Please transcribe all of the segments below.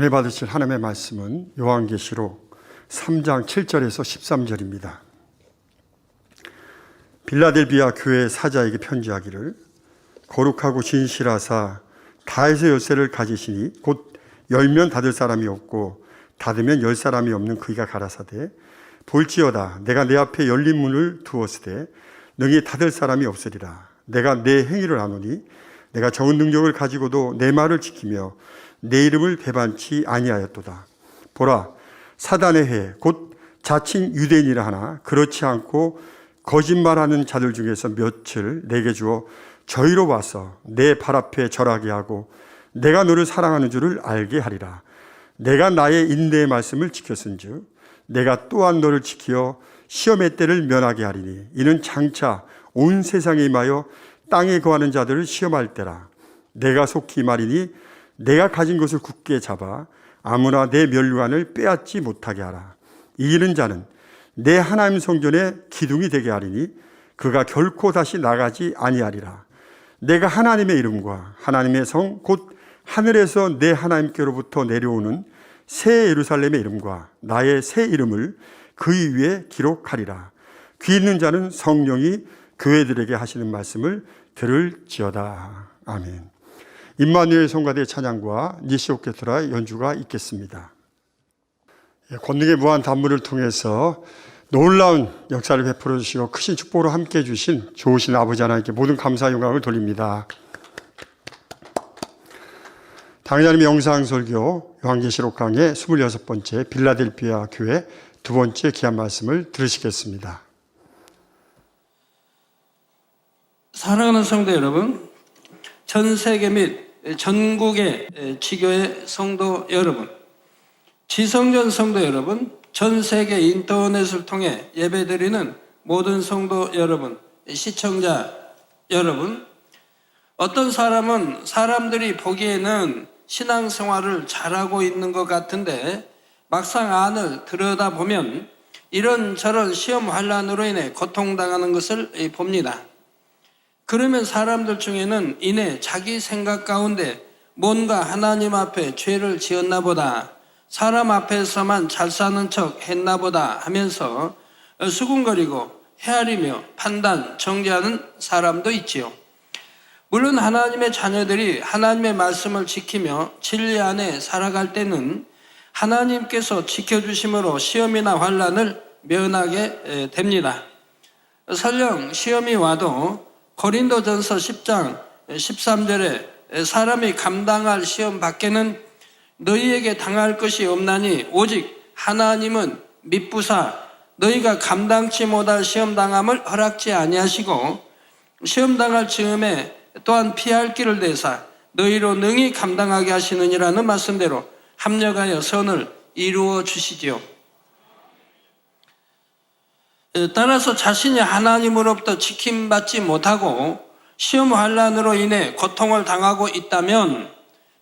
은혜 받으실 하나님의 말씀은 요한계시록 3장 7절에서 13절입니다. 빌라델비아 교회 사자에게 편지하기를 거룩하고 진실하사 다윗의 열쇠를 가지시니 곧 열면 닫을 사람이 없고 닫으면 열 사람이 없는 그이가 가라사대 볼지어다 내가 내 앞에 열린 문을 두었으되 능히 닫을 사람이 없으리라. 내가 내 행위를 아노니 내가 적은 능력을 가지고도 내 말을 지키며 내 이름을 배반치 아니하였도다. 보라, 사단의 해 곧 자칭 유대인이라 하나 그렇지 않고 거짓말하는 자들 중에서 몇을 내게 주어 저희로 와서 내 발 앞에 절하게 하고 내가 너를 사랑하는 줄을 알게 하리라. 내가 나의 인내의 말씀을 지켰은즉 내가 또한 너를 지키어 시험의 때를 면하게 하리니 이는 장차 온 세상에 임하여 땅에 거하는 자들을 시험할 때라. 내가 속히 말이니 내가 가진 것을 굳게 잡아 아무나 내 면류관을 빼앗지 못하게 하라. 이기는 자는 내 하나님 성전의 기둥이 되게 하리니 그가 결코 다시 나가지 아니하리라. 내가 하나님의 이름과 하나님의 성 곧 하늘에서 내 하나님께로부터 내려오는 새 예루살렘의 이름과 나의 새 이름을 그 위에 기록하리라. 귀 있는 자는 성령이 교회들에게 하시는 말씀을 들을지어다. 아멘. 임마누엘 성가대 찬양과 니시 오케스트라의 연주가 있겠습니다. 권능의 무한 단물을 통해서 놀라운 역사를 베풀어 주시고 크신 축복으로 함께해 주신 좋으신 아버지 하나님께 모든 감사 영광을 돌립니다. 당회자님의 영상설교 요한계시록 강의 26번째 빌라델비아 교회 두 번째 귀한 말씀을 들으시겠습니다. 사랑하는 성도 여러분, 전 세계 및 전국의 지교회 성도 여러분, 지성전 성도 여러분, 전 세계 인터넷을 통해 예배드리는 모든 성도 여러분, 시청자 여러분, 어떤 사람은 사람들이 보기에는 신앙생활을 잘하고 있는 것 같은데 막상 안을 들여다보면 이런저런 시험 환난으로 인해 고통당하는 것을 봅니다. 그러면 사람들 중에는 이내 자기 생각 가운데 뭔가 하나님 앞에 죄를 지었나 보다, 사람 앞에서만 잘 사는 척 했나 보다 하면서 수군거리고 헤아리며 판단, 정죄하는 사람도 있지요. 물론 하나님의 자녀들이 하나님의 말씀을 지키며 진리 안에 살아갈 때는 하나님께서 지켜주심으로 시험이나 환난을 면하게 됩니다. 설령 시험이 와도 고린도전서 10장 13절에 사람이 감당할 시험 밖에는 너희에게 당할 것이 없나니 오직 하나님은 미쁘사 너희가 감당치 못할 시험 당함을 허락지 아니하시고 시험 당할 즈음에 또한 피할 길을 내사 너희로 능히 감당하게 하시느니라는 말씀대로 합력하여 선을 이루어 주시지요. 따라서 자신이 하나님으로부터 지킴받지 못하고 시험 환난으로 인해 고통을 당하고 있다면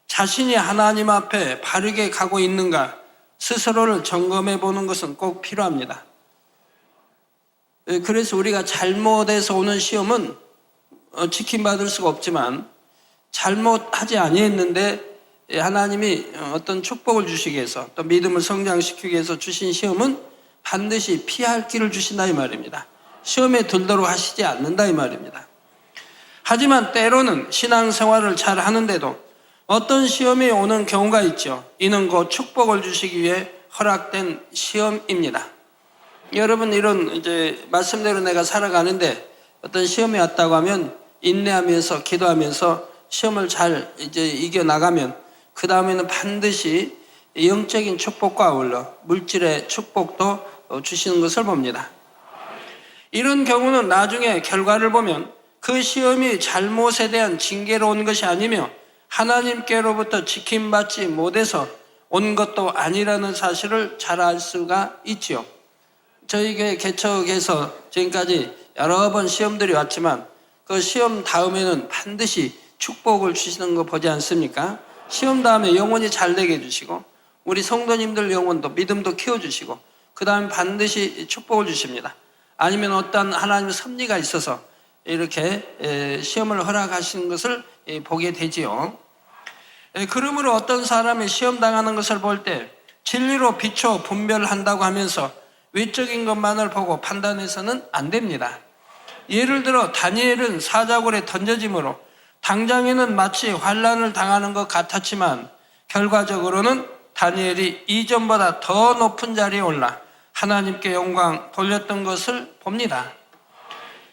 자신이 하나님 앞에 바르게 가고 있는가 스스로를 점검해 보는 것은 꼭 필요합니다. 그래서 우리가 잘못해서 오는 시험은 지킴받을 수가 없지만 잘못하지 아니했는데 하나님이 어떤 축복을 주시기 위해서 또 믿음을 성장시키기 위해서 주신 시험은 반드시 피할 길을 주신다 이 말입니다. 시험에 들도록 하시지 않는다 이 말입니다. 하지만 때로는 신앙생활을 잘 하는데도 어떤 시험이 오는 경우가 있죠. 이는 곧 축복을 주시기 위해 허락된 시험입니다. 여러분, 이런 이제 말씀대로 내가 살아가는데 어떤 시험이 왔다고 하면 인내하면서 기도하면서 시험을 잘 이제 이겨나가면 그 다음에는 반드시 영적인 축복과 아울러 물질의 축복도 주시는 것을 봅니다. 이런 경우는 나중에 결과를 보면 그 시험이 잘못에 대한 징계로 온 것이 아니며 하나님께로부터 지킴받지 못해서 온 것도 아니라는 사실을 잘 알 수가 있지요. 저희 교회 개척에서 지금까지 여러 번 시험들이 왔지만 그 시험 다음에는 반드시 축복을 주시는 거 보지 않습니까? 시험 다음에 영혼이 잘 되게 해주시고 우리 성도님들 영혼도 믿음도 키워주시고 그 다음에 반드시 축복을 주십니다. 아니면 어떤 하나님의 섭리가 있어서 이렇게 시험을 허락하시는 것을 보게 되지요. 그러므로 어떤 사람이 시험 당하는 것을 볼 때 진리로 비춰 분별한다고 하면서 외적인 것만을 보고 판단해서는 안 됩니다. 예를 들어 다니엘은 사자굴에 던져짐으로 당장에는 마치 환난을 당하는 것 같았지만 결과적으로는 다니엘이 이전보다 더 높은 자리에 올라 하나님께 영광 돌렸던 것을 봅니다.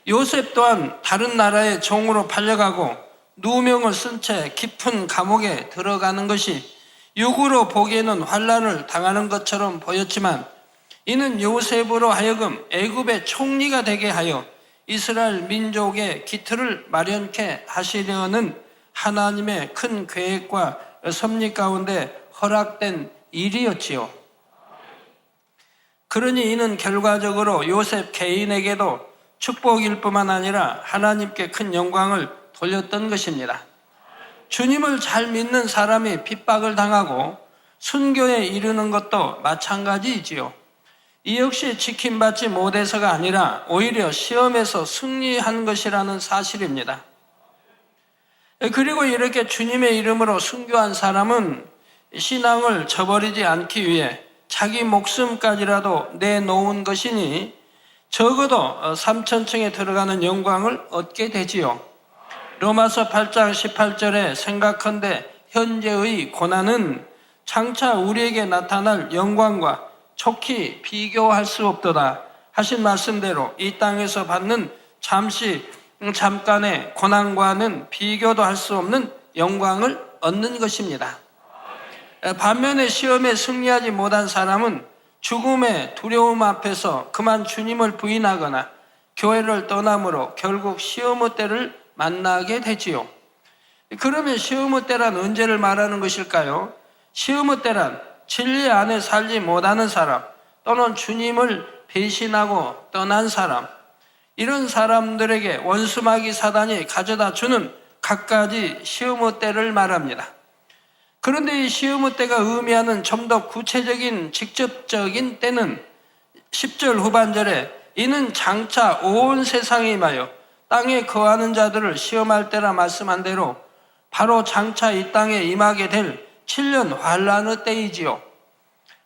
요셉 또한 다른 나라의 종으로 팔려가고 누명을 쓴 채 깊은 감옥에 들어가는 것이 육으로 보기에는 환난을 당하는 것처럼 보였지만 이는 요셉으로 하여금 애굽의 총리가 되게 하여 이스라엘 민족의 기틀을 마련케 하시려는 하나님의 큰 계획과 섭리 가운데 허락된 일이었지요. 그러니 이는 결과적으로 요셉 개인에게도 축복일 뿐만 아니라 하나님께 큰 영광을 돌렸던 것입니다. 주님을 잘 믿는 사람이 핍박을 당하고 순교에 이르는 것도 마찬가지이지요. 이 역시 지킴받지 못해서가 아니라 오히려 시험에서 승리한 것이라는 사실입니다. 그리고 이렇게 주님의 이름으로 순교한 사람은 신앙을 저버리지 않기 위해 자기 목숨까지라도 내놓은 것이니 적어도 3천층에 들어가는 영광을 얻게 되지요. 로마서 8장 18절에 생각컨대 현재의 고난은 장차 우리에게 나타날 영광과 촉히 비교할 수 없도다 하신 말씀대로 이 땅에서 받는 잠깐의 고난과는 비교도 할 수 없는 영광을 얻는 것입니다. 반면에 시험에 승리하지 못한 사람은 죽음의 두려움 앞에서 그만 주님을 부인하거나 교회를 떠남으로 결국 시험의 때를 만나게 되지요. 그러면 시험의 때란 언제를 말하는 것일까요? 시험의 때란 진리 안에 살지 못하는 사람 또는 주님을 배신하고 떠난 사람, 이런 사람들에게 원수마귀 사단이 가져다 주는 갖가지 시험의 때를 말합니다. 그런데 이 시험의 때가 의미하는 좀 더 구체적인 직접적인 때는 10절 후반절에 이는 장차 온 세상에 임하여 땅에 거하는 자들을 시험할 때라 말씀한 대로 바로 장차 이 땅에 임하게 될 7년 환란의 때이지요.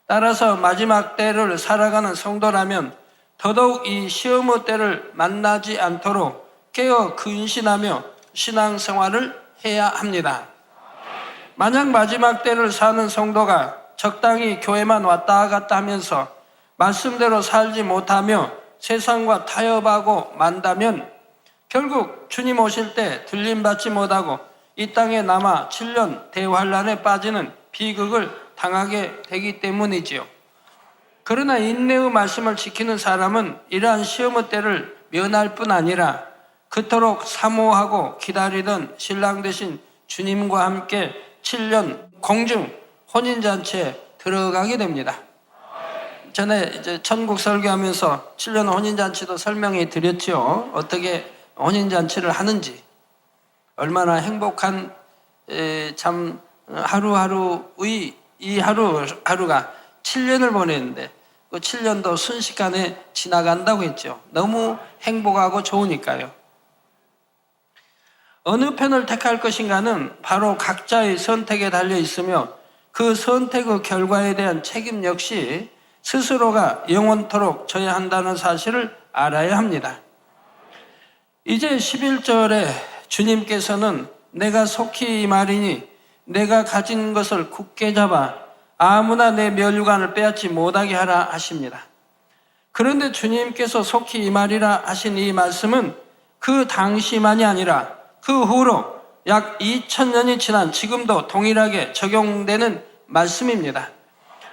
따라서 마지막 때를 살아가는 성도라면 더더욱 이 시험의 때를 만나지 않도록 깨어 근신하며 신앙생활을 해야 합니다. 만약 마지막 때를 사는 성도가 적당히 교회만 왔다 갔다 하면서 말씀대로 살지 못하며 세상과 타협하고 만다면 결국 주님 오실 때 들림받지 못하고 이 땅에 남아 7년 대환란에 빠지는 비극을 당하게 되기 때문이지요. 그러나 인내의 말씀을 지키는 사람은 이러한 시험의 때를 면할 뿐 아니라 그토록 사모하고 기다리던 신랑 되신 주님과 함께 7년 공중 혼인잔치에 들어가게 됩니다. 전에 이제 천국 설교하면서 7년 혼인잔치도 설명해 드렸죠. 어떻게 혼인잔치를 하는지, 얼마나 행복한 참 하루하루의 이 하루하루가 7년을 보냈는데 그 7년도 순식간에 지나간다고 했죠. 너무 행복하고 좋으니까요. 어느 편을 택할 것인가는 바로 각자의 선택에 달려 있으며 그 선택의 결과에 대한 책임 역시 스스로가 영원토록 져야 한다는 사실을 알아야 합니다. 이제 11절에 주님께서는 내가 속히 말이니 내가 가진 것을 굳게 잡아 아무나 내 멸류관을 빼앗지 못하게 하라 하십니다. 그런데 주님께서 속히 이 말이라 하신 이 말씀은 그 당시만이 아니라 그 후로 약 2000년이 지난 지금도 동일하게 적용되는 말씀입니다.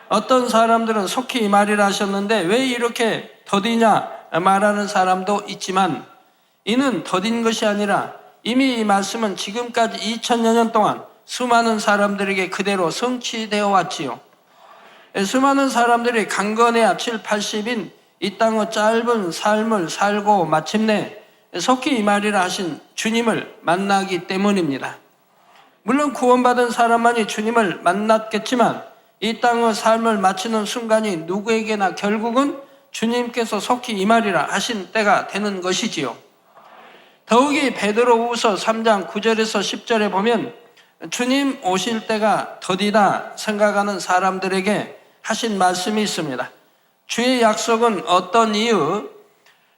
어떤 사람들은 속히 이 말이라 하셨는데 왜 이렇게 더디냐 말하는 사람도 있지만 이는 더딘 것이 아니라 이미 이 말씀은 지금까지 2000여 년 동안 수많은 사람들에게 그대로 성취되어 왔지요. 수많은 사람들이 강건해야 7, 80인 이 땅의 짧은 삶을 살고 마침내 속히 이 말이라 하신 주님을 만나기 때문입니다. 물론 구원받은 사람만이 주님을 만났겠지만 이 땅의 삶을 마치는 순간이 누구에게나 결국은 주님께서 속히 이 말이라 하신 때가 되는 것이지요. 더욱이 베드로후서 3장 9절에서 10절에 보면 주님 오실 때가 더디다 생각하는 사람들에게 하신 말씀이 있습니다. 주의 약속은 어떤 이유,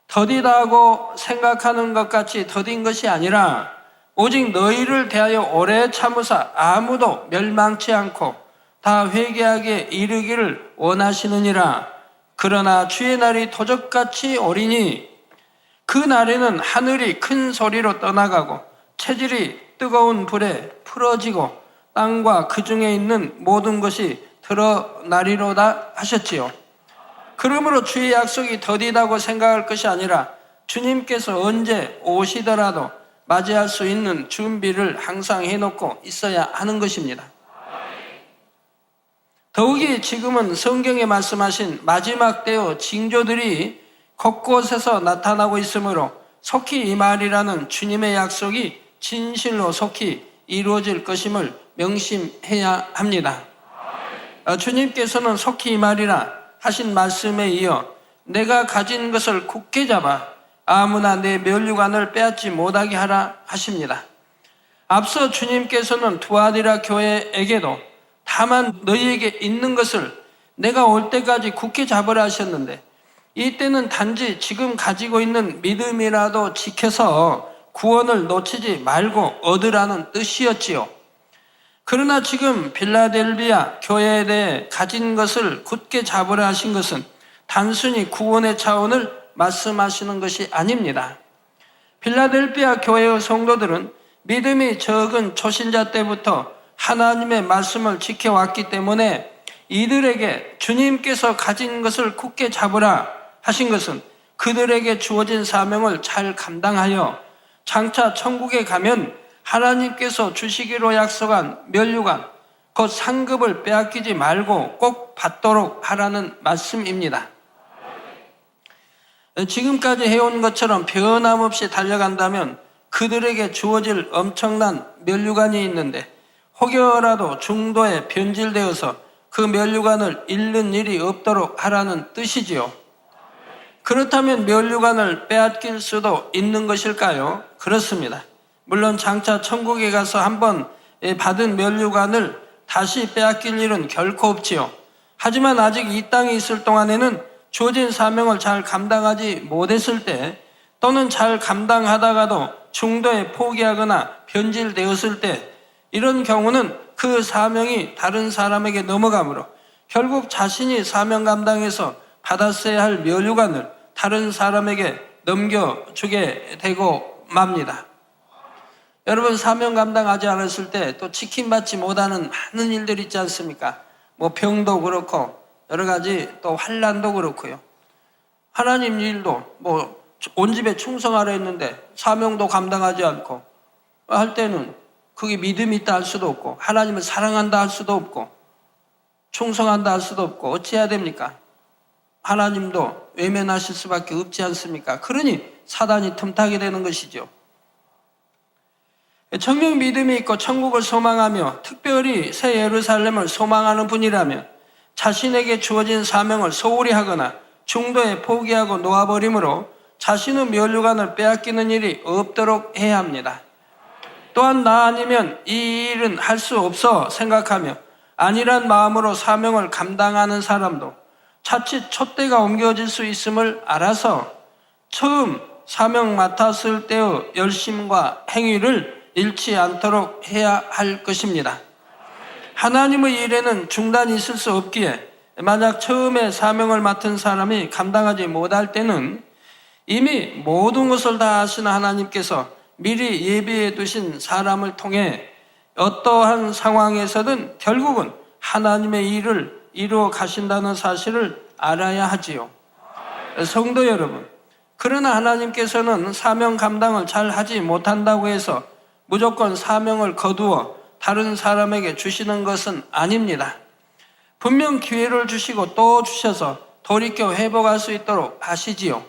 더디다고 생각하는 것 같이 더딘 것이 아니라 오직 너희를 대하여 오래 참으사 아무도 멸망치 않고 다 회개하게 이르기를 원하시느니라. 그러나 주의 날이 도적같이 오리니 그 날에는 하늘이 큰 소리로 떠나가고 체질이 뜨거운 불에 풀어지고 땅과 그 중에 있는 모든 것이 드러나리로다 하셨지요. 그러므로 주의 약속이 더디다고 생각할 것이 아니라 주님께서 언제 오시더라도 맞이할 수 있는 준비를 항상 해놓고 있어야 하는 것입니다. 더욱이 지금은 성경에 말씀하신 마지막 때의 징조들이 곳곳에서 나타나고 있으므로 속히 이 말이라는 주님의 약속이 진실로 속히 이루어질 것임을 명심해야 합니다. 주님께서는 속히 이 말이라 하신 말씀에 이어 내가 가진 것을 굳게 잡아 아무나 내 면류관을 빼앗지 못하게 하라 하십니다. 앞서 주님께서는 두아디라 교회에게도 다만 너희에게 있는 것을 내가 올 때까지 굳게 잡으라 하셨는데 이때는 단지 지금 가지고 있는 믿음이라도 지켜서 구원을 놓치지 말고 얻으라는 뜻이었지요. 그러나 지금 빌라델비아 교회에 대해 가진 것을 굳게 잡으라 하신 것은 단순히 구원의 차원을 말씀하시는 것이 아닙니다. 빌라델비아 교회의 성도들은 믿음이 적은 초신자 때부터 하나님의 말씀을 지켜왔기 때문에 이들에게 주님께서 가진 것을 굳게 잡으라 하신 것은 그들에게 주어진 사명을 잘 감당하여 장차 천국에 가면 하나님께서 주시기로 약속한 면류관, 곧 상급을 빼앗기지 말고 꼭 받도록 하라는 말씀입니다. 지금까지 해온 것처럼 변함없이 달려간다면 그들에게 주어질 엄청난 면류관이 있는데 혹여라도 중도에 변질되어서 그 면류관을 잃는 일이 없도록 하라는 뜻이지요. 그렇다면 면류관을 빼앗길 수도 있는 것일까요? 그렇습니다. 물론 장차 천국에 가서 한번 받은 면류관을 다시 빼앗길 일은 결코 없지요. 하지만 아직 이 땅에 있을 동안에는 주어진 사명을 잘 감당하지 못했을 때 또는 잘 감당하다가도 중도에 포기하거나 변질되었을 때 이런 경우는 그 사명이 다른 사람에게 넘어가므로 결국 자신이 사명 감당해서 받았어야 할 면류관을 다른 사람에게 넘겨주게 되고 맙니다. 여러분 사명 감당하지 않았을 때 또 지킴받지 못하는 많은 일들이 있지 않습니까? 뭐 병도 그렇고 여러 가지 또 환난도 그렇고요. 하나님 일도 뭐 온 집에 충성하라 했는데 사명도 감당하지 않고 할 때는 그게 믿음이 있다 할 수도 없고 하나님을 사랑한다 할 수도 없고 충성한다 할 수도 없고 어찌해야 됩니까? 하나님도 외면하실 수밖에 없지 않습니까? 그러니 사단이 틈타게 되는 것이죠. 정녕 믿음이 있고 천국을 소망하며 특별히 새 예루살렘을 소망하는 분이라면 자신에게 주어진 사명을 소홀히 하거나 중도에 포기하고 놓아버림으로 자신의 면류관을 빼앗기는 일이 없도록 해야 합니다. 또한 나 아니면 이 일은 할 수 없어 생각하며 안일한 마음으로 사명을 감당하는 사람도 자칫 촛대가 옮겨질 수 있음을 알아서 처음 사명 맡았을 때의 열심과 행위를 잃지 않도록 해야 할 것입니다. 하나님의 일에는 중단이 있을 수 없기에 만약 처음에 사명을 맡은 사람이 감당하지 못할 때는 이미 모든 것을 다 아시는 하나님께서 미리 예비해 두신 사람을 통해 어떠한 상황에서든 결국은 하나님의 일을 이루어 가신다는 사실을 알아야 하지요. 성도 여러분, 그러나 하나님께서는 사명 감당을 잘 하지 못한다고 해서 무조건 사명을 거두어 다른 사람에게 주시는 것은 아닙니다. 분명 기회를 주시고 또 주셔서 돌이켜 회복할 수 있도록 하시지요.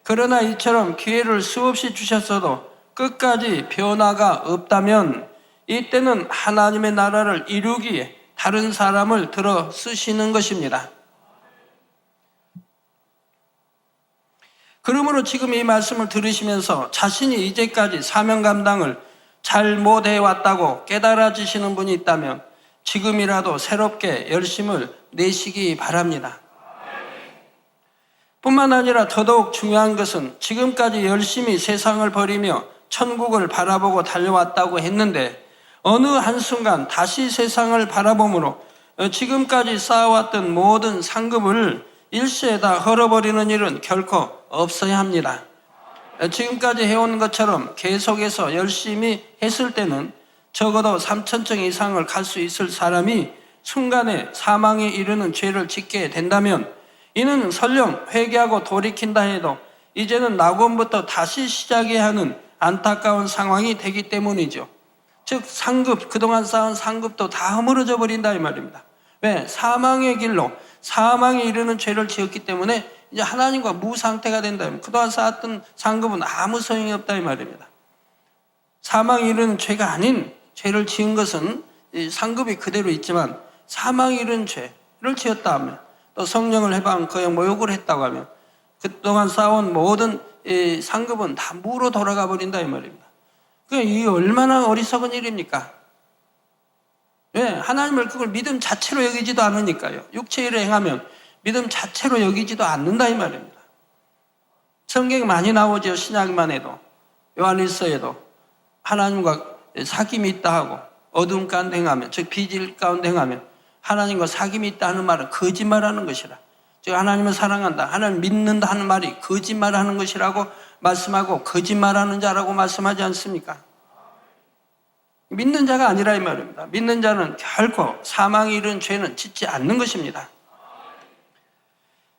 그러나 이처럼 기회를 수없이 주셨어도 끝까지 변화가 없다면 이때는 하나님의 나라를 이루기에 다른 사람을 들어 쓰시는 것입니다. 그러므로 지금 이 말씀을 들으시면서 자신이 이제까지 사명 감당을 잘못해왔다고 깨달아지시는 분이 있다면 지금이라도 새롭게 열심을 내시기 바랍니다. 뿐만 아니라 더더욱 중요한 것은 지금까지 열심히 세상을 버리며 천국을 바라보고 달려왔다고 했는데 어느 한순간 다시 세상을 바라보므로 지금까지 쌓아왔던 모든 상급을 일시에 다 헐어버리는 일은 결코 없어야 합니다. 지금까지 해온 것처럼 계속해서 열심히 했을 때는 적어도 3,000층 이상을 갈 수 있을 사람이 순간에 사망에 이르는 죄를 짓게 된다면 이는 설령 회개하고 돌이킨다 해도 이제는 낙원부터 다시 시작해야 하는 안타까운 상황이 되기 때문이죠. 즉 상급, 그동안 쌓은 상급도 다 허물어져 버린다 이 말입니다. 왜? 사망의 길로 사망에 이르는 죄를 지었기 때문에 이제 하나님과 무상태가 된다. 그동안 쌓았던 상급은 아무 소용이 없다 이 말입니다. 사망에 이르는 죄가 아닌 죄를 지은 것은 상급이 그대로 있지만 사망에 이르는 죄를 지었다 하면 또 성령을 해방 거역 모욕을 했다고 하면 그동안 쌓아온 모든 상급은 다 무로 돌아가 버린다 이 말입니다. 그러니까 이게 얼마나 어리석은 일입니까? 왜? 하나님을 그걸 믿음 자체로 여기지도 않으니까요. 육체 일을 행하면 믿음 자체로 여기지도 않는다 이 말입니다. 성경에 많이 나오죠. 신약만 해도 요한일서에도 하나님과 사귐이 있다 하고 어둠 가운데 행하면, 즉 비질 가운데 행하면 하나님과 사귐이 있다 하는 말은 거짓말하는 것이라. 즉 하나님을 사랑한다, 하나님 믿는다 하는 말이 거짓말하는 것이라고 말씀하고 거짓말하는 자라고 말씀하지 않습니까? 믿는 자가 아니라 이 말입니다. 믿는 자는 결코 사망에 이른 죄는 짓지 않는 것입니다.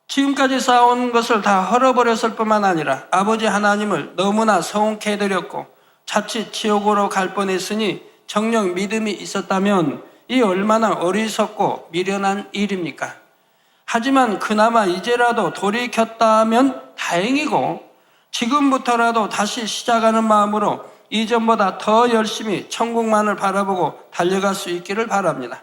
지금까지 쌓아온 것을 다 헐어버렸을 뿐만 아니라 아버지 하나님을 너무나 서운케 해드렸고 자칫 지옥으로 갈 뻔했으니 정녕 믿음이 있었다면 이 얼마나 어리석고 미련한 일입니까? 하지만 그나마 이제라도 돌이켰다면 다행이고 지금부터라도 다시 시작하는 마음으로 이전보다 더 열심히 천국만을 바라보고 달려갈 수 있기를 바랍니다.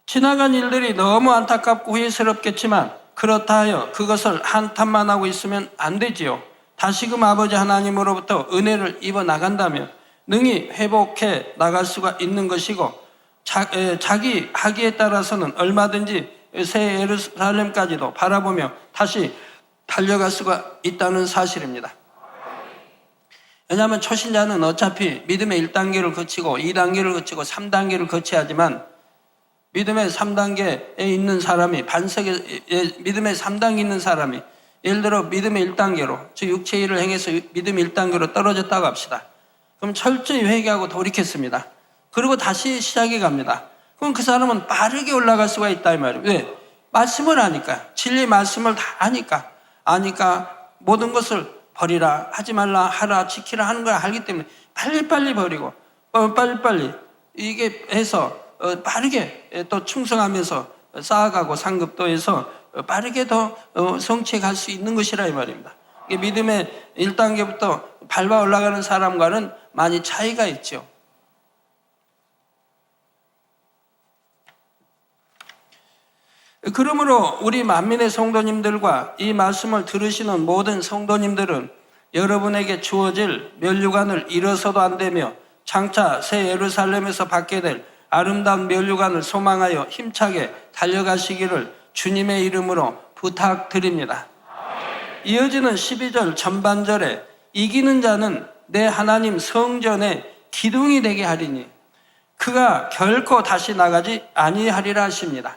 지나간 일들이 너무 안타깝고 후회스럽겠지만 그렇다 하여 그것을 한탄만 하고 있으면 안 되지요. 다시금 아버지 하나님으로부터 은혜를 입어 나간다면 능히 회복해 나갈 수가 있는 것이고 자기 하기에 따라서는 얼마든지 새 예루살렘까지도 바라보며 다시 달려갈 수가 있다는 사실입니다. 왜냐하면 초신자는 어차피 믿음의 1단계를 거치고 2단계를 거치고 3단계를 거쳐야 하지만 믿음의 3단계에 있는 사람이 믿음의 3단계 있는 사람이 예를 들어 믿음의 1단계로 즉 육체의 일을 행해서 믿음의 1단계로 떨어졌다고 합시다. 그럼 철저히 회개하고 돌이켰습니다. 그리고 다시 시작해 갑니다. 그럼 그 사람은 빠르게 올라갈 수가 있다 이 말이에요. 왜? 말씀을 아니까, 진리 말씀을 다 아니까 모든 것을 버리라, 하지 말라, 하라, 지키라 하는 걸 알기 때문에 빨리빨리 버리고 빨리빨리 이게 해서 빠르게 또 충성하면서 쌓아가고 상급도 해서 빠르게 더 성취해 갈 수 있는 것이라 이 말입니다. 믿음의 1단계부터 밟아 올라가는 사람과는 많이 차이가 있죠. 그러므로 우리 만민의 성도님들과 이 말씀을 들으시는 모든 성도님들은 여러분에게 주어질 면류관을 잃어서도 안 되며 장차 새 예루살렘에서 받게 될 아름다운 면류관을 소망하여 힘차게 달려가시기를 주님의 이름으로 부탁드립니다. 이어지는 12절 전반절에 이기는 자는 내 하나님 성전의 기둥이 되게 하리니 그가 결코 다시 나가지 아니하리라 하십니다.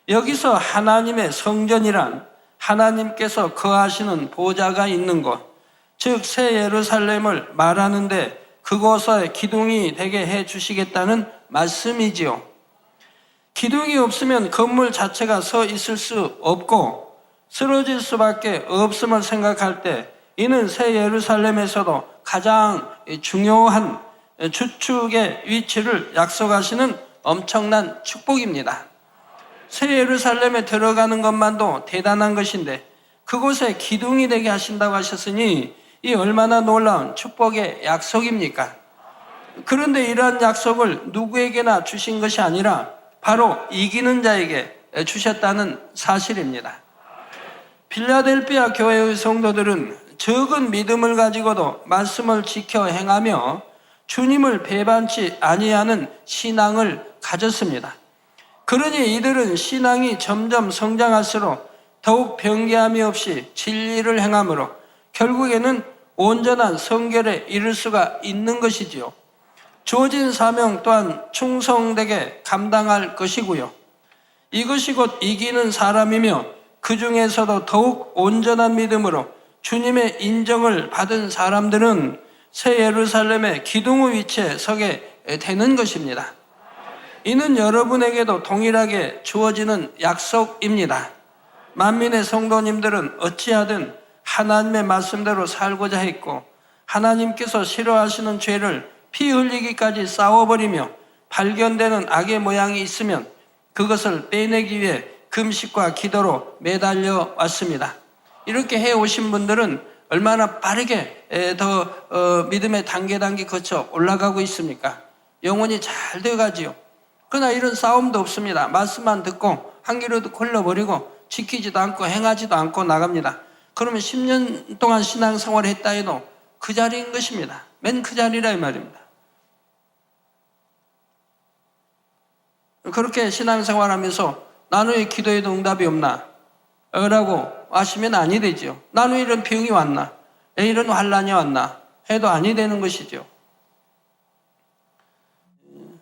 여기서 하나님의 성전이란 하나님께서 거하시는 보좌가 있는 곳, 즉 새 예루살렘을 말하는데 그곳에 기둥이 되게 해 주시겠다는 말씀이지요. 기둥이 없으면 건물 자체가 서 있을 수 없고 쓰러질 수밖에 없음을 생각할 때 이는 새 예루살렘에서도 가장 중요한 주축의 위치를 약속하시는 엄청난 축복입니다. 새 예루살렘에 들어가는 것만도 대단한 것인데 그곳에 기둥이 되게 하신다고 하셨으니 이 얼마나 놀라운 축복의 약속입니까? 그런데 이러한 약속을 누구에게나 주신 것이 아니라 바로 이기는 자에게 주셨다는 사실입니다. 필라델피아 교회의 성도들은 적은 믿음을 가지고도 말씀을 지켜 행하며 주님을 배반치 아니하는 신앙을 가졌습니다. 그러니 이들은 신앙이 점점 성장할수록 더욱 변개함이 없이 진리를 행함으로 결국에는 온전한 성결에 이를 수가 있는 것이지요. 주어진 사명 또한 충성되게 감당할 것이고요. 이것이 곧 이기는 사람이며 그 중에서도 더욱 온전한 믿음으로 주님의 인정을 받은 사람들은 새 예루살렘의 기둥의 위치에 서게 되는 것입니다. 이는 여러분에게도 동일하게 주어지는 약속입니다. 만민의 성도님들은 어찌하든 하나님의 말씀대로 살고자 했고 하나님께서 싫어하시는 죄를 피 흘리기까지 싸워버리며 발견되는 악의 모양이 있으면 그것을 빼내기 위해 금식과 기도로 매달려 왔습니다. 이렇게 해오신 분들은 얼마나 빠르게 더 믿음의 단계 거쳐 올라가고 있습니까? 영혼이 잘 되어가지요. 그러나 이런 싸움도 없습니다. 말씀만 듣고 한 귀로 듣고 흘러버리고 지키지도 않고 행하지도 않고 나갑니다. 그러면 10년 동안 신앙생활을 했다 해도 그 자리인 것입니다. 맨 그 자리라 이 말입니다. 그렇게 신앙생활하면서 나는 왜 기도에도 응답이 없나? 라고 하시면 아니 되죠. 나는 왜 이런 병이 왔나? 왜 이런 환란이 왔나? 해도 아니 되는 것이죠.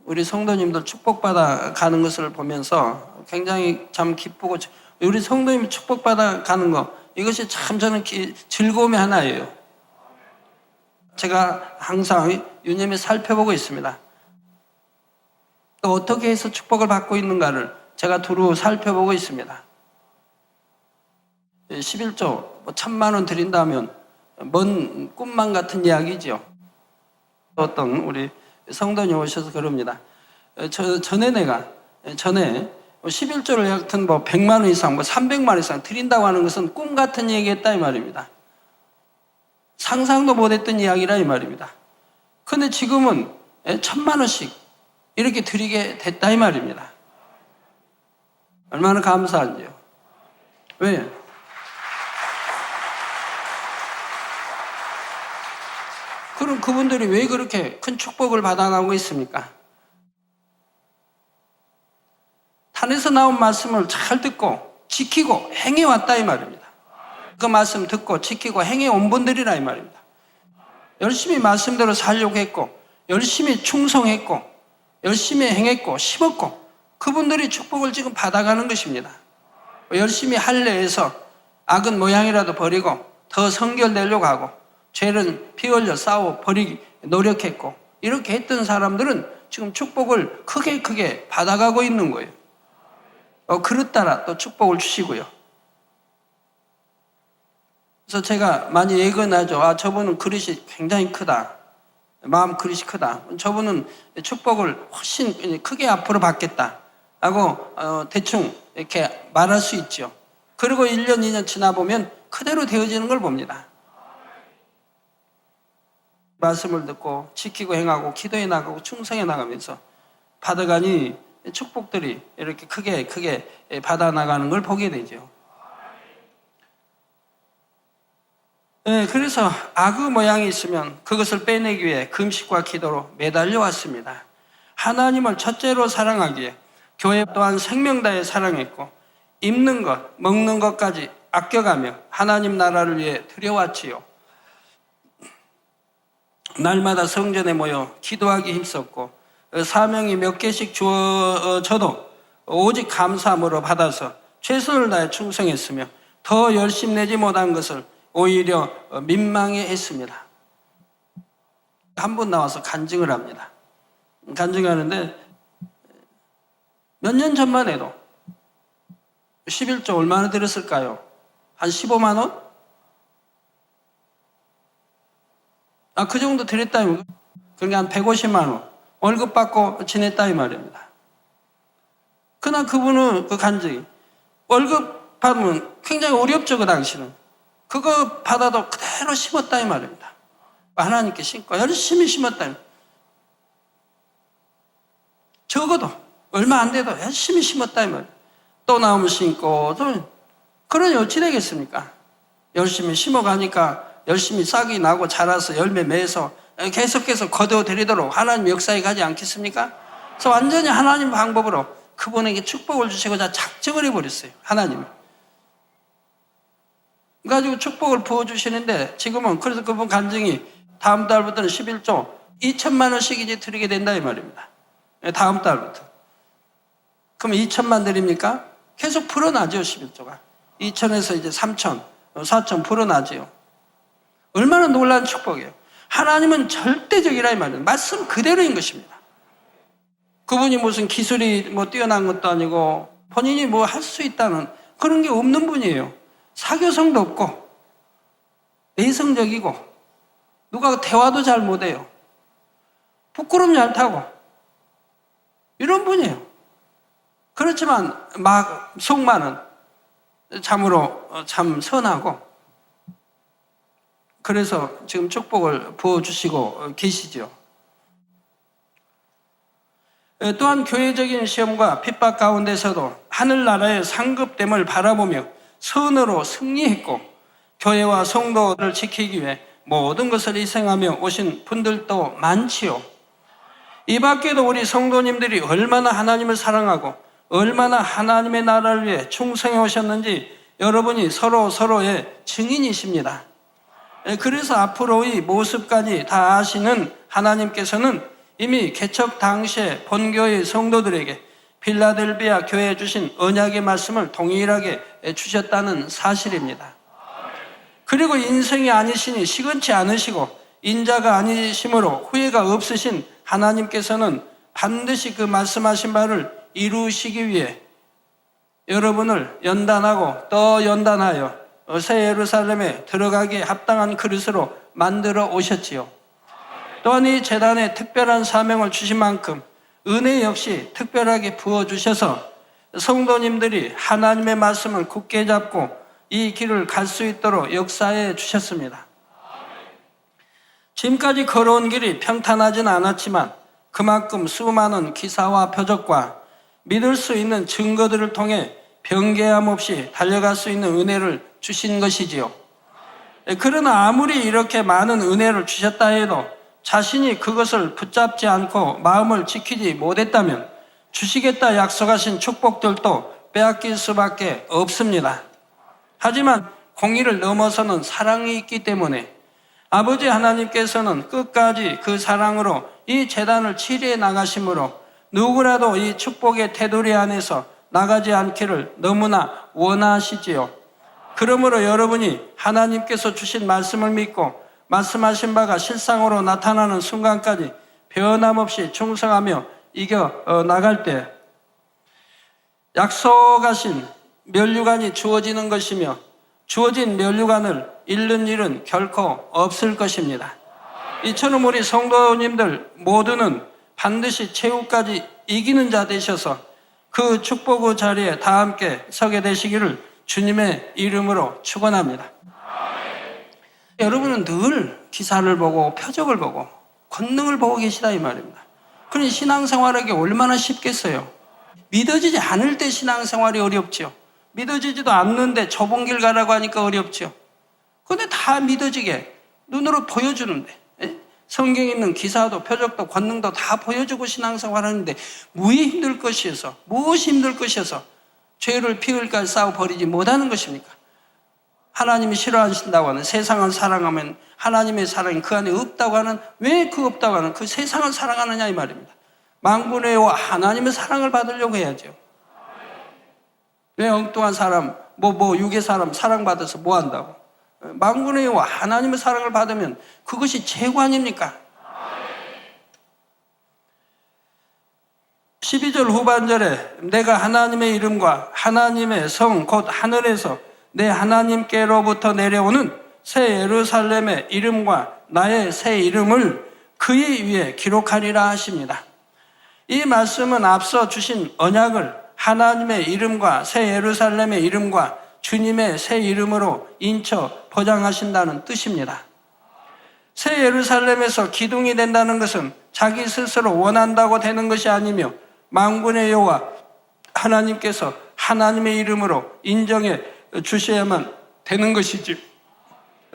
우리 성도님들 축복받아 가는 것을 보면서 굉장히 참 기쁘고, 우리 성도님 축복받아 가는 거, 이것이 참 저는 즐거움의 하나예요. 제가 항상 유념히 살펴보고 있습니다. 또 어떻게 해서 축복을 받고 있는가를 제가 두루 살펴보고 있습니다. 11조 1,000만 원 드린다면 먼 꿈만 같은 이야기죠. 어떤 우리 성도님 오셔서 그럽니다. 전에 11조를 하여튼 100만 원 이상, 300만 원 이상 드린다고 하는 것은 꿈 같은 얘기했다 이 말입니다. 상상도 못했던 이야기라 이 말입니다. 그런데 지금은 1,000만 원씩 이렇게 드리게 됐다 이 말입니다. 얼마나 감사한지요. 왜? 그럼 그분들이 왜 그렇게 큰 축복을 받아가고 있습니까? 산에서 나온 말씀을 잘 듣고 지키고 행해왔다 이 말입니다. 그 말씀 듣고 지키고 행해온 분들이라 이 말입니다. 열심히 말씀대로 살려고 했고 열심히 충성했고 열심히 행했고 심었고 그분들이 축복을 지금 받아가는 것입니다. 열심히 할례해서 악은 모양이라도 버리고 더 성결되려고 하고 죄는 피 흘려 싸워 버리기 노력했고 이렇게 했던 사람들은 지금 축복을 크게 받아가고 있는 거예요. 그릇 따라 또 축복을 주시고요. 그래서 제가 많이 예견하죠. 저분은 그릇이 굉장히 크다. 마음 그릇이 크다. 저분은 축복을 훨씬 크게 앞으로 받겠다. 라고 대충 이렇게 말할 수 있죠. 그리고 1년, 2년 지나보면 그대로 되어지는 걸 봅니다. 말씀을 듣고 지키고 행하고 기도해 나가고 충성해 나가면서 받아가니 축복들이 이렇게 크게 받아 나가는 걸 보게 되죠. 네, 그래서 악의 모양이 있으면 그것을 빼내기 위해 금식과 기도로 매달려 왔습니다. 하나님을 첫째로 사랑하기에 교회 또한 생명 다해 사랑했고 입는 것, 먹는 것까지 아껴가며 하나님 나라를 위해 드려왔지요. 날마다 성전에 모여 기도하기 힘썼고 사명이 몇 개씩 주어져도 오직 감사함으로 받아서 최선을 다해 충성했으며 더 열심내지 못한 것을 오히려 민망해했습니다. 한 분 나와서 간증을 합니다. 간증하는데 몇 년 전만 해도 11조 얼마나 들었을까요? 한 15만 원? 그 정도 드렸다면 그러니까 한 150만 원 월급 받고 지냈다 이 말입니다. 그러나 그분은 그 간증이 월급 받으면 굉장히 어렵죠. 그 당시는. 그거 받아도 그대로 심었다 이 말입니다. 하나님께 심고 열심히 심었다. 적어도 얼마 안 돼도 열심히 심었다 이 말입니다. 또 나오면 심고 또 그러니 어찌 되겠습니까? 열심히 심어가니까 열심히 싹이 나고 자라서 열매 맺어서 계속해서 거둬들이도록 하나님 역사에 가지 않겠습니까? 그래서 완전히 하나님 방법으로 그분에게 축복을 주시고자 작정을 해버렸어요. 하나님이. 그래가지고 축복을 부어주시는데 지금은 그래서 그분 간증이 다음 달부터는 11조 2천만 원씩 이제 드리게 된다 이 말입니다. 다음 달부터. 그럼 2천만 드립니까? 계속 불어나죠 11조가. 2천에서 이제 3천, 4천 불어나죠. 얼마나 놀라운 축복이에요. 하나님은 절대적이라 이 말이에요. 말씀 그대로인 것입니다. 그분이 무슨 기술이 뭐 뛰어난 것도 아니고 본인이 뭐 할 수 있다는 그런 게 없는 분이에요. 사교성도 없고 내성적이고 누가 대화도 잘 못해요. 부끄럼 잘 타고 이런 분이에요. 그렇지만 속만은 참으로 참 선하고 그래서 지금 축복을 부어주시고 계시죠. 또한 교회적인 시험과 핍박 가운데서도 하늘나라의 상급됨을 바라보며 선으로 승리했고 교회와 성도를 지키기 위해 모든 것을 희생하며 오신 분들도 많지요. 이 밖에도 우리 성도님들이 얼마나 하나님을 사랑하고 얼마나 하나님의 나라를 위해 충성해 오셨는지 여러분이 서로의 증인이십니다. 그래서 앞으로의 모습까지 다 아시는 하나님께서는 이미 개척 당시에 본교의 성도들에게 필라델비아 교회에 주신 언약의 말씀을 동일하게 주셨다는 사실입니다. 그리고 인생이 아니시니 시건치 않으시고 인자가 아니심으로 후회가 없으신 하나님께서는 반드시 그 말씀하신 바를 이루시기 위해 여러분을 연단하고 또 연단하여 새 예루살렘에 들어가기에 합당한 그릇으로 만들어 오셨지요. 또한 이 재단에 특별한 사명을 주신 만큼 은혜 역시 특별하게 부어주셔서 성도님들이 하나님의 말씀을 굳게 잡고 이 길을 갈 수 있도록 역사해 주셨습니다. 지금까지 걸어온 길이 평탄하진 않았지만 그만큼 수많은 기사와 표적과 믿을 수 있는 증거들을 통해 변개함 없이 달려갈 수 있는 은혜를 주신 것이지요. 그러나 아무리 이렇게 많은 은혜를 주셨다 해도 자신이 그것을 붙잡지 않고 마음을 지키지 못했다면 주시겠다 약속하신 축복들도 빼앗길 수밖에 없습니다. 하지만 공의를 넘어서는 사랑이 있기 때문에 아버지 하나님께서는 끝까지 그 사랑으로 이 재단을 치리해 나가심으로 누구라도 이 축복의 테두리 안에서 나가지 않기를 너무나 원하시지요. 그러므로 여러분이 하나님께서 주신 말씀을 믿고 말씀하신 바가 실상으로 나타나는 순간까지 변함없이 충성하며 이겨 나갈 때 약속하신 면류관이 주어지는 것이며 주어진 면류관을 잃는 일은 결코 없을 것입니다. 이처럼 우리 성도님들 모두는 반드시 최후까지 이기는 자 되셔서 그 축복의 자리에 다 함께 서게 되시기를 주님의 이름으로 축원합니다. 여러분은 늘 기사를 보고 표적을 보고 권능을 보고 계시다 이 말입니다. 그러니 신앙생활하기 얼마나 쉽겠어요. 믿어지지 않을 때 신앙생활이 어렵죠. 믿어지지도 않는데 좁은 길 가라고 하니까 어렵죠. 그런데 다 믿어지게 눈으로 보여주는데 성경에 있는 기사도 표적도 권능도 다 보여주고 신앙생활하는데 무엇이 힘들 것이어서 무엇이 힘들 것이어서 죄를 피흘까지 싸워 버리지 못하는 것입니까? 하나님이 싫어하신다고 하는 세상을 사랑하면 하나님의 사랑이 그 안에 없다고 하는 왜 그 없다고 하는 그 세상을 사랑하느냐 이 말입니다. 만군의 여호와 하나님의 사랑을 받으려고 해야죠. 왜 엉뚱한 사람 육의 사람 사랑받아서 뭐 한다고? 만군의 여호와 하나님의 사랑을 받으면 그것이 최고 아닙니까? 12절 후반절에 내가 하나님의 이름과 하나님의 성 곧 하늘에서 내 하나님께로부터 내려오는 새 예루살렘의 이름과 나의 새 이름을 그의 위에 기록하리라 하십니다. 이 말씀은 앞서 주신 언약을 하나님의 이름과 새 예루살렘의 이름과 주님의 새 이름으로 인쳐 보장하신다는 뜻입니다. 새 예루살렘에서 기둥이 된다는 것은 자기 스스로 원한다고 되는 것이 아니며 만군의 여호와 하나님께서 하나님의 이름으로 인정해 주셔야만 되는 것이지.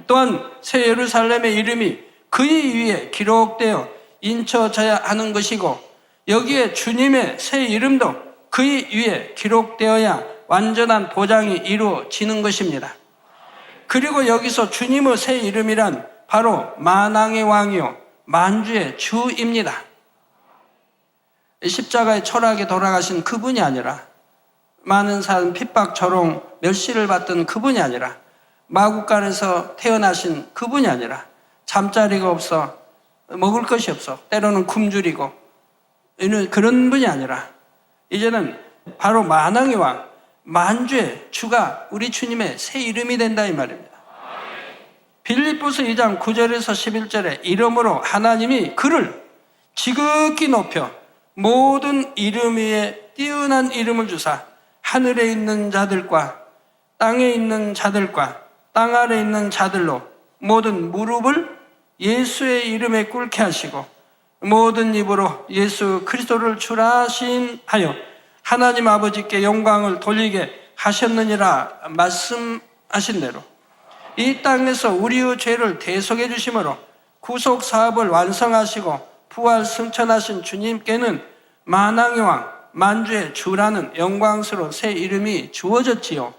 또한 새 예루살렘의 이름이 그의 위에 기록되어 인쳐져야 하는 것이고, 여기에 주님의 새 이름도 그의 위에 기록되어야 완전한 보장이 이루어지는 것입니다. 그리고 여기서 주님의 새 이름이란 바로 만왕의 왕이요 만주의 주입니다. 십자가의 철학에 돌아가신 그분이 아니라, 많은 사람 핍박 조롱 멸시를 받던 그분이 아니라, 마국간에서 태어나신 그분이 아니라, 잠자리가 없어 먹을 것이 없어 때로는 굶주리고 이런 그런 분이 아니라, 이제는 바로 만왕의 왕 만주의 주가 우리 주님의 새 이름이 된다 이 말입니다. 빌립보서 2장 9절에서 11절에 이름으로 하나님이 그를 지극히 높여 모든 이름 위에 뛰어난 이름을 주사 하늘에 있는 자들과 땅에 있는 자들과 땅 아래 있는 자들로 모든 무릎을 예수의 이름에 꿇게 하시고 모든 입으로 예수 그리스도를 주라신하여 하나님 아버지께 영광을 돌리게 하셨느니라 말씀하신 대로 이 땅에서 우리의 죄를 대속해 주심으로 구속 사업을 완성하시고 부활 승천하신 주님께는 만왕의 왕 만주의 주라는 영광스러운 새 이름이 주어졌지요.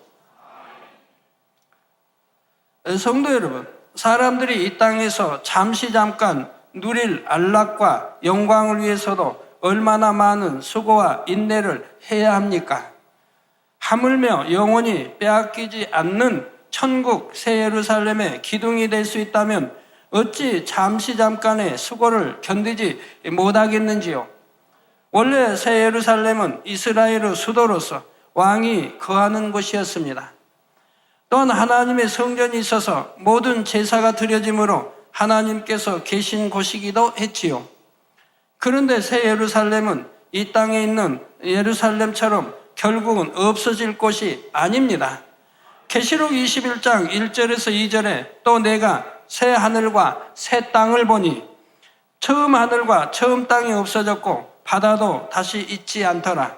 성도 여러분, 사람들이 이 땅에서 잠깐 누릴 안락과 영광을 위해서도 얼마나 많은 수고와 인내를 해야 합니까? 하물며 영원히 빼앗기지 않는 천국 새 예루살렘의 기둥이 될 수 있다면 어찌 잠깐의 수고를 견디지 못하겠는지요? 원래 새 예루살렘은 이스라엘의 수도로서 왕이 거하는 곳이었습니다. 또한 하나님의 성전이 있어서 모든 제사가 드려지므로 하나님께서 계신 곳이기도 했지요. 그런데 새 예루살렘은 이 땅에 있는 예루살렘처럼 결국은 없어질 곳이 아닙니다. 계시록 21장 1절에서 2절에 또 내가 새 하늘과 새 땅을 보니 처음 하늘과 처음 땅이 없어졌고 바다도 다시 있지 않더라.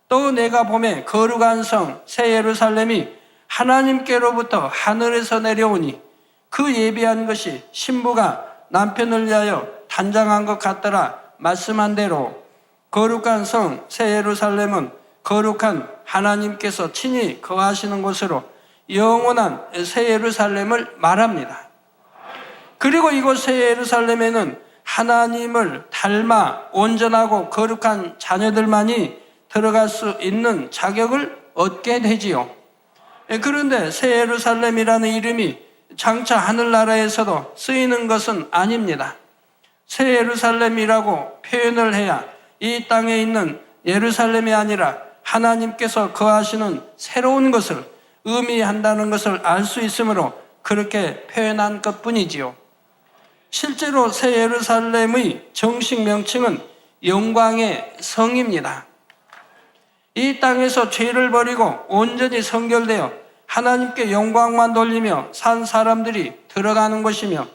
또 내가 보매 거룩한 성 새 예루살렘이 하나님께로부터 하늘에서 내려오니 그 예비한 것이 신부가 남편을 위하여 단장한 것 같더라. 말씀한 대로 거룩한 성 새 예루살렘은 거룩한 하나님께서 친히 거하시는 곳으로 영원한 새 예루살렘을 말합니다. 그리고 이곳 새 예루살렘에는 하나님을 닮아 온전하고 거룩한 자녀들만이 들어갈 수 있는 자격을 얻게 되지요. 그런데 새 예루살렘이라는 이름이 장차 하늘나라에서도 쓰이는 것은 아닙니다. 새 예루살렘이라고 표현을 해야 이 땅에 있는 예루살렘이 아니라 하나님께서 거하시는 새로운 것을 의미한다는 것을 알 수 있으므로 그렇게 표현한 것뿐이지요. 실제로 새 예루살렘의 정식 명칭은 영광의 성입니다. 이 땅에서 죄를 버리고 온전히 성결되어 하나님께 영광만 돌리며 산 사람들이 들어가는 곳이며,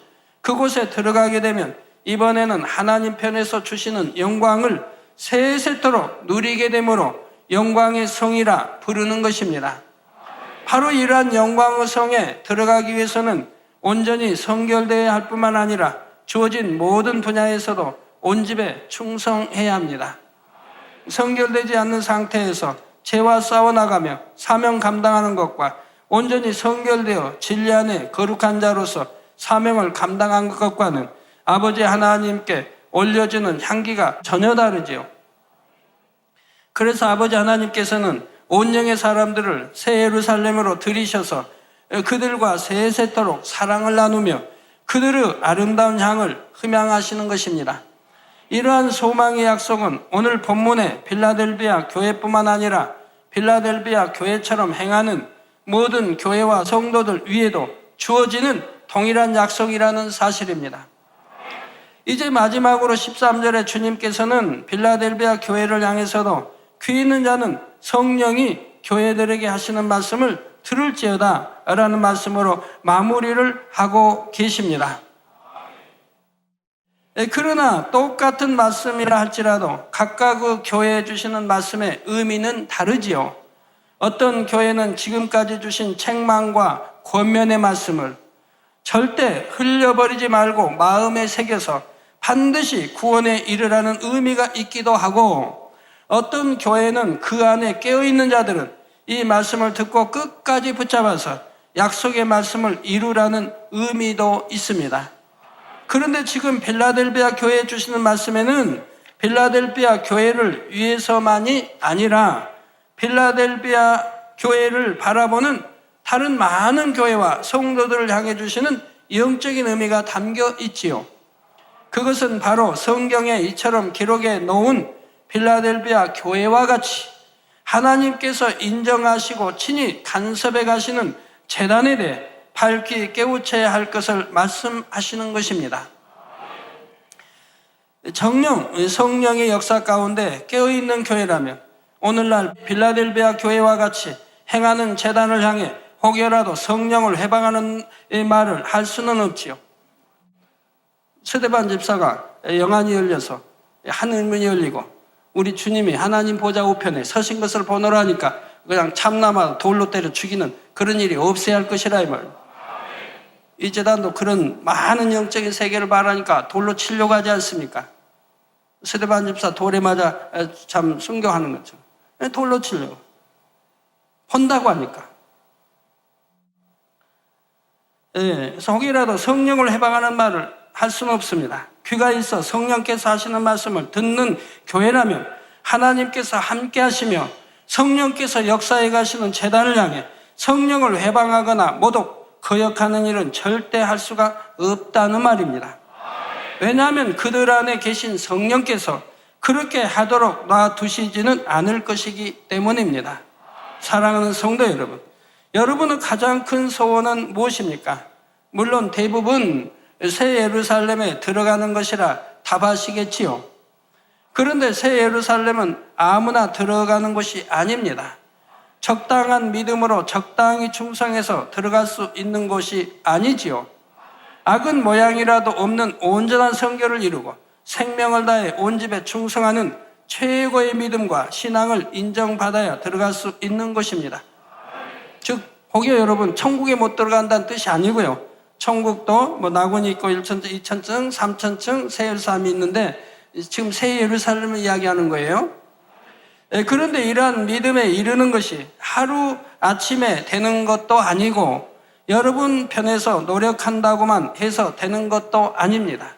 그곳에 들어가게 되면 이번에는 하나님 편에서 주시는 영광을 세세토록 누리게 되므로 영광의 성이라 부르는 것입니다. 바로 이러한 영광의 성에 들어가기 위해서는 온전히 성결되어야 할 뿐만 아니라 주어진 모든 분야에서도 온 집에 충성해야 합니다. 성결되지 않는 상태에서 죄와 싸워나가며 사명 감당하는 것과 온전히 성결되어 진리 안에 거룩한 자로서 사명을 감당한 것과는 아버지 하나님께 올려지는 향기가 전혀 다르지요. 그래서 아버지 하나님께서는 온 영의 사람들을 새 예루살렘으로 들이셔서 그들과 세세토록 사랑을 나누며 그들의 아름다운 향을 흠양하시는 것입니다. 이러한 소망의 약속은 오늘 본문의 빌라델비아 교회뿐만 아니라 빌라델비아 교회처럼 행하는 모든 교회와 성도들 위에도 주어지는 동일한 약속이라는 사실입니다. 이제 마지막으로 13절에 주님께서는 빌라델비아 교회를 향해서도 귀 있는 자는 성령이 교회들에게 하시는 말씀을 들을지어다 라는 말씀으로 마무리를 하고 계십니다. 그러나 똑같은 말씀이라 할지라도 각각 그 교회에 주시는 말씀의 의미는 다르지요. 어떤 교회는 지금까지 주신 책망과 권면의 말씀을, 절대 흘려버리지 말고 마음에 새겨서 반드시 구원에 이르라는 의미가 있기도 하고, 어떤 교회는 그 안에 깨어있는 자들은 이 말씀을 듣고 끝까지 붙잡아서 약속의 말씀을 이루라는 의미도 있습니다. 그런데 지금 빌라델비아 교회에 주시는 말씀에는 빌라델비아 교회를 위해서만이 아니라 빌라델비아 교회를 바라보는 다른 많은 교회와 성도들을 향해 주시는 영적인 의미가 담겨 있지요. 그것은 바로 성경에 이처럼 기록해 놓은 빌라델비아 교회와 같이 하나님께서 인정하시고 친히 간섭해 가시는 재단에 대해 밝히 깨우쳐야 할 것을 말씀하시는 것입니다. 정령, 성령의 역사 가운데 깨어있는 교회라면 오늘날 빌라델비아 교회와 같이 행하는 재단을 향해 혹여라도 성령을 해방하는 말을 할 수는 없지요. 스데반 집사가 영안이 열려서 한 의문이 열리고 우리 주님이 하나님 보좌 우편에 서신 것을 보노라 하니까 그냥 참나마 돌로 때려 죽이는 그런 일이 없어야 할 것이라 이 말입니다. 이 재단도 그런 많은 영적인 세계를 말하니까 돌로 치려고 하지 않습니까? 스데반 집사 돌에 맞아 참 순교하는 거죠. 돌로 치려고 본다고 하니까. 그래서 혹이라도 성령을 해방하는 말을 할 수는 없습니다. 귀가 있어 성령께서 하시는 말씀을 듣는 교회라면 하나님께서 함께 하시며 성령께서 역사해 가시는 재단을 향해 성령을 해방하거나 모독, 거역하는 일은 절대 할 수가 없다는 말입니다. 왜냐하면 그들 안에 계신 성령께서 그렇게 하도록 놔두시지는 않을 것이기 때문입니다. 사랑하는 성도 여러분, 여러분의 가장 큰 소원은 무엇입니까? 물론 대부분 새 예루살렘에 들어가는 것이라 답하시겠지요. 그런데 새 예루살렘은 아무나 들어가는 곳이 아닙니다. 적당한 믿음으로 적당히 충성해서 들어갈 수 있는 곳이 아니지요. 악은 모양이라도 없는 온전한 성결을 이루고 생명을 다해 온 집에 충성하는 최고의 믿음과 신앙을 인정받아야 들어갈 수 있는 것입니다. 즉, 혹여 여러분 천국에 못 들어간다는 뜻이 아니고요. 천국도 뭐 낙원이 있고 1천층, 2천층, 3천층, 새 예루살렘이 있는데 지금 새 예루살렘을 이야기하는 거예요. 그런데 이러한 믿음에 이르는 것이 하루 아침에 되는 것도 아니고 여러분 편에서 노력한다고만 해서 되는 것도 아닙니다.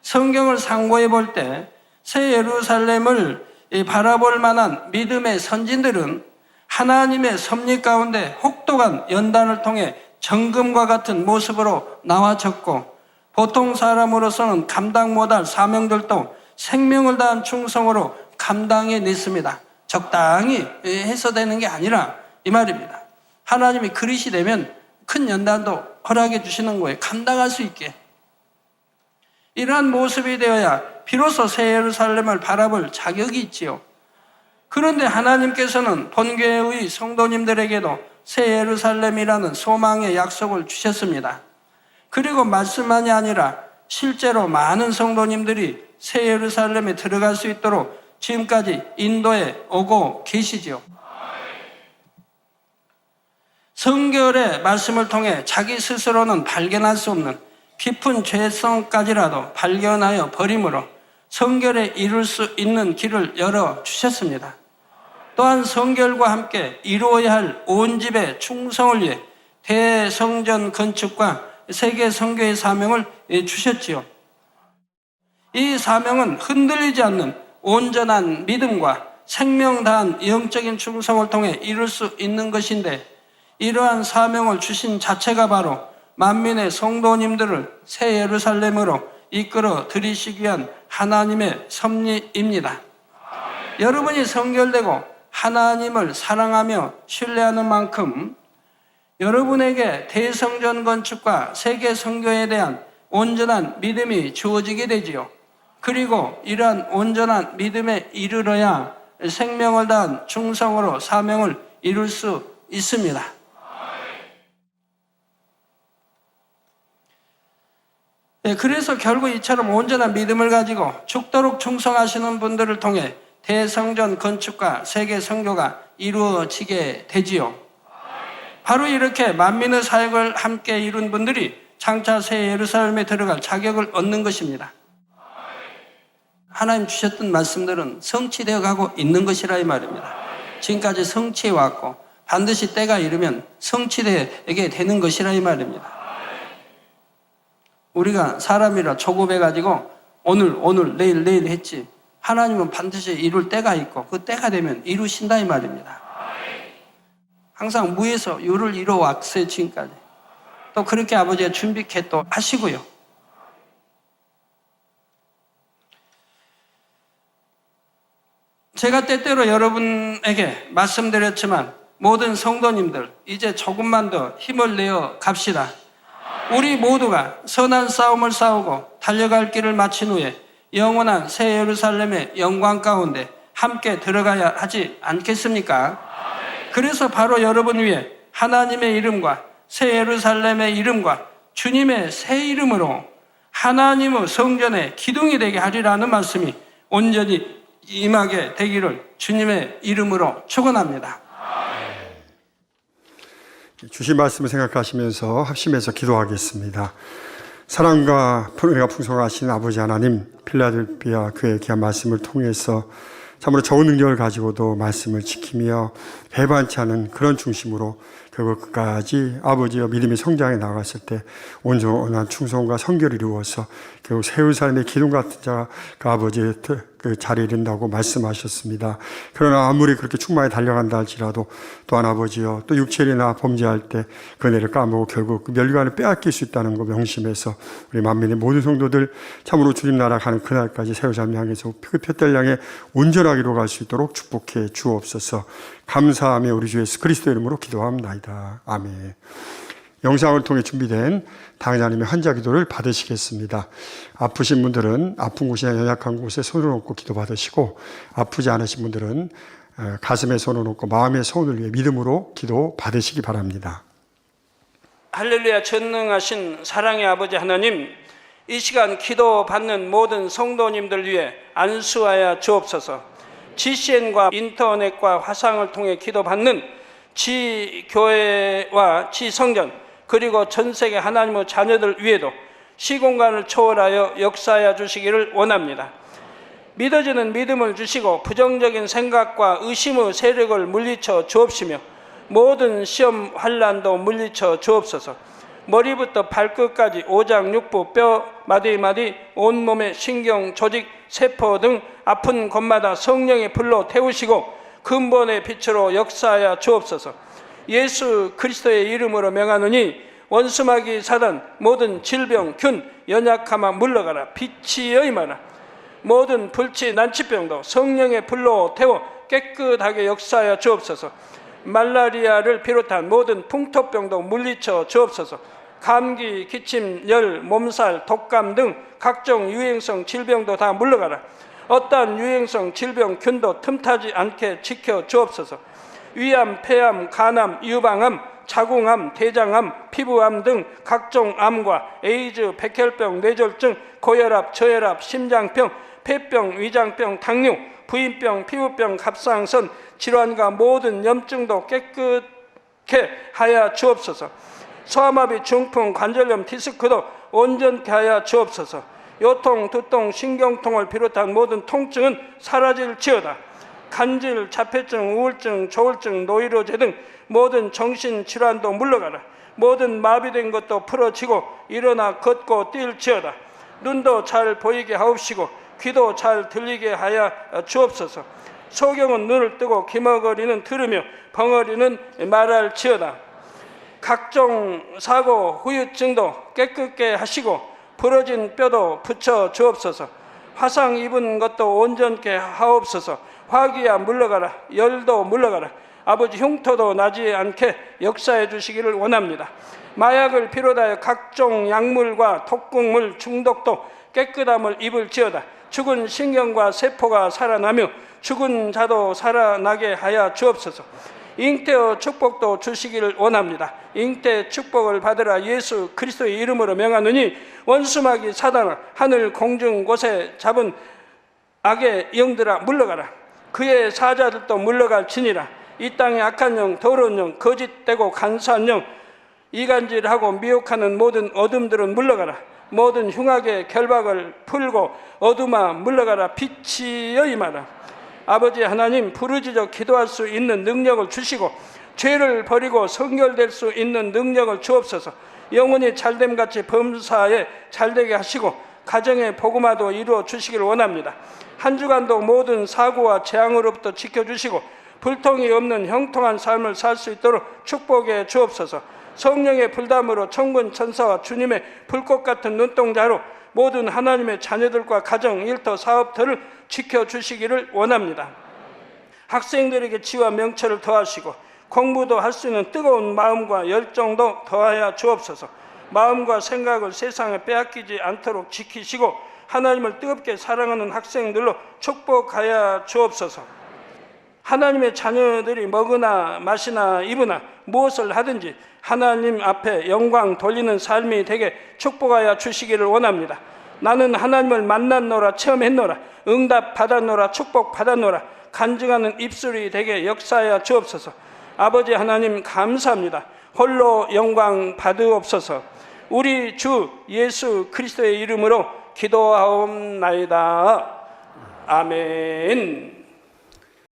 성경을 상고해 볼 때 새 예루살렘을 바라볼 만한 믿음의 선진들은 하나님의 섭리 가운데 혹독한 연단을 통해 정금과 같은 모습으로 나와졌고 보통 사람으로서는 감당 못할 사명들도 생명을 다한 충성으로 감당해냈습니다. 적당히 해서 되는 게 아니라 이 말입니다. 하나님이 그릇이 되면 큰 연단도 허락해 주시는 거예요. 감당할 수 있게. 이러한 모습이 되어야 비로소 새 예루살렘을 바라볼 자격이 있지요. 그런데 하나님께서는 본교회의 성도님들에게도 새 예루살렘이라는 소망의 약속을 주셨습니다. 그리고 말씀만이 아니라 실제로 많은 성도님들이 새 예루살렘에 들어갈 수 있도록 지금까지 인도에 오고 계시지요. 성결의 말씀을 통해 자기 스스로는 발견할 수 없는 깊은 죄성까지라도 발견하여 버림으로 성결에 이룰 수 있는 길을 열어주셨습니다. 또한 성결과 함께 이루어야 할 온 집의 충성을 위해 대성전 건축과 세계 선교의 사명을 주셨지요. 이 사명은 흔들리지 않는 온전한 믿음과 생명 다한 영적인 충성을 통해 이룰 수 있는 것인데 이러한 사명을 주신 자체가 바로 만민의 성도님들을 새 예루살렘으로 이끌어 들이시기 위한 하나님의 섭리입니다. 여러분이 성결되고 하나님을 사랑하며 신뢰하는 만큼 여러분에게 대성전 건축과 세계 선교에 대한 온전한 믿음이 주어지게 되지요. 그리고 이러한 온전한 믿음에 이르러야 생명을 다한 충성으로 사명을 이룰 수 있습니다. 그래서 결국 이처럼 온전한 믿음을 가지고 죽도록 충성하시는 분들을 통해 대성전 건축과 세계 선교가 이루어지게 되지요. 바로 이렇게 만민의 사역을 함께 이룬 분들이 장차 새 예루살렘에 들어갈 자격을 얻는 것입니다. 하나님 주셨던 말씀들은 성취되어 가고 있는 것이라 이 말입니다. 지금까지 성취해 왔고 반드시 때가 이르면 성취되게 되는 것이라 이 말입니다. 우리가 사람이라 조급해가지고 오늘 내일 했지, 하나님은 반드시 이룰 때가 있고 그 때가 되면 이루신다 이 말입니다. 항상 무에서 유를 이루어 왔어요. 지금까지 또 그렇게 아버지가 준비케 또 하시고요. 제가 때때로 여러분에게 말씀드렸지만 모든 성도님들 이제 조금만 더 힘을 내어 갑시다. 우리 모두가 선한 싸움을 싸우고 달려갈 길을 마친 후에 영원한 새 예루살렘의 영광 가운데 함께 들어가야 하지 않겠습니까? 그래서 바로 여러분 위에 하나님의 이름과 새 예루살렘의 이름과 주님의 새 이름으로 하나님의 성전의 기둥이 되게 하리라는 말씀이 온전히 임하게 되기를 주님의 이름으로 축원합니다. 주신 말씀을 생각하시면서 합심해서 기도하겠습니다. 사랑과 은혜가 풍성하신 아버지 하나님, 필라델피아 교회의 귀한 말씀을 통해서 참으로 좋은 능력을 가지고도 말씀을 지키며 배반치 않은 그런 중심으로 결국 끝까지 아버지와 믿음의 성장에 나갔을 때 온전한 충성과 성결을 이루어서 결국 새 예루살렘의 기둥 같은 자가 아버지의 그 자리에 이른다고 말씀하셨습니다. 그러나 아무리 그렇게 충만히 달려간다 할지라도 또한 아버지여 또 육체나 범죄할 때 그 은혜를 까먹고 결국 그 멸관을 빼앗길 수 있다는 거 명심해서 우리 만민의 모든 성도들 참으로 주님 나라 가는 그날까지 새 예루살렘 향해서 그 표대를 향해 온전하기로 갈 수 있도록 축복해 주옵소서. 감사하며 우리 주 예수 그리스도 이름으로 기도합니다. 아멘. 영상을 통해 준비된 당자님의 환자 기도를 받으시겠습니다. 아프신 분들은 아픈 곳이나 연약한 곳에 손을 얹고 기도 받으시고, 아프지 않으신 분들은 가슴에 손을 얹고 마음의 소원을 위해 믿음으로 기도 받으시기 바랍니다. 할렐루야. 전능하신 사랑의 아버지 하나님, 이 시간 기도 받는 모든 성도님들 위해 안수하여 주옵소서. GCN과 인터넷과 화상을 통해 기도 받는 지교회와 지성전 그리고 전 세계 하나님의 자녀들 위에도 시공간을 초월하여 역사하여 주시기를 원합니다. 믿어지는 믿음을 주시고 부정적인 생각과 의심의 세력을 물리쳐 주옵시며 모든 시험 환난도 물리쳐 주옵소서. 머리부터 발끝까지 오장육부 뼈 마디마디 온몸의 신경 조직 세포 등 아픈 곳마다 성령의 불로 태우시고 근본의 빛으로 역사하여 주옵소서. 예수 그리스도의 이름으로 명하노니 원수마귀 사단 모든 질병 균 연약함아 물러가라. 빛이 여임하라. 모든 불치 난치병도 성령의 불로 태워 깨끗하게 역사하여 주옵소서. 말라리아를 비롯한 모든 풍토병도 물리쳐 주옵소서. 감기, 기침, 열, 몸살, 독감 등 각종 유행성 질병도 다 물러가라. 어떠한 유행성 질병 균도 틈타지 않게 지켜 주옵소서. 위암, 폐암, 간암, 유방암, 자궁암, 대장암, 피부암 등 각종 암과 에이즈, 백혈병, 뇌졸중, 고혈압, 저혈압, 심장병, 폐병, 위장병, 당뇨, 부인병, 피부병, 갑상선 질환과 모든 염증도 깨끗게 하여 주옵소서. 소아마비, 중풍, 관절염, 디스크도 온전케 하여 주옵소서. 요통, 두통, 신경통을 비롯한 모든 통증은 사라질지어다. 간질, 자폐증, 우울증, 조울증, 노이로제 등 모든 정신질환도 물러가라. 모든 마비된 것도 풀어지고 일어나 걷고 뛸지어다. 눈도 잘 보이게 하옵시고 귀도 잘 들리게 하여 주옵소서. 소경은 눈을 뜨고 기머거리는 들으며 벙어리는 말할지어다. 각종 사고, 후유증도 깨끗게 하시고 부러진 뼈도 붙여 주옵소서. 화상 입은 것도 온전케 하옵소서. 화기야 물러가라. 열도 물러가라. 아버지 흉터도 나지 않게 역사해 주시기를 원합니다. 마약을 비롯하여 각종 약물과 독극물 중독도 깨끗함을 입을지어다. 죽은 신경과 세포가 살아나며 죽은 자도 살아나게 하여 주옵소서. 잉태의 축복도 주시기를 원합니다. 잉태 축복을 받으라. 예수 그리스도의 이름으로 명하노니 원수마귀 사단아 하늘 공중 곳에 잡은 악의 영들아 물러가라. 그의 사자들도 물러갈지니라. 이 땅의 악한 영, 더러운 영, 거짓되고 간사한 영, 이간질하고 미혹하는 모든 어둠들은 물러가라. 모든 흉악의 결박을 풀고 어둠아 물러가라. 빛이여 임하라. 아버지 하나님, 부르짖어 기도할 수 있는 능력을 주시고 죄를 버리고 성결될 수 있는 능력을 주옵소서. 영혼이 잘됨같이 범사에 잘되게 하시고 가정의 복음화도 이루어 주시기를 원합니다. 한 주간도 모든 사고와 재앙으로부터 지켜주시고 불통이 없는 형통한 삶을 살 수 있도록 축복해 주옵소서. 성령의 불담으로 천군 천사와 주님의 불꽃 같은 눈동자로 모든 하나님의 자녀들과 가정, 일터, 사업터를 지켜주시기를 원합니다. 학생들에게 지와 명철을 더하시고 공부도 할 수 있는 뜨거운 마음과 열정도 더하여 주옵소서. 마음과 생각을 세상에 빼앗기지 않도록 지키시고 하나님을 뜨겁게 사랑하는 학생들로 축복하여 주옵소서. 하나님의 자녀들이 먹으나 마시나 입으나 무엇을 하든지 하나님 앞에 영광 돌리는 삶이 되게 축복하여 주시기를 원합니다. 나는 하나님을 만났노라, 체험했노라, 응답 받았노라, 축복 받았노라, 간증하는 입술이 되게 역사하여 주옵소서. 아버지 하나님 감사합니다. 홀로 영광 받으옵소서. 우리 주 예수 그리스도의 이름으로 기도하옵나이다. 아멘.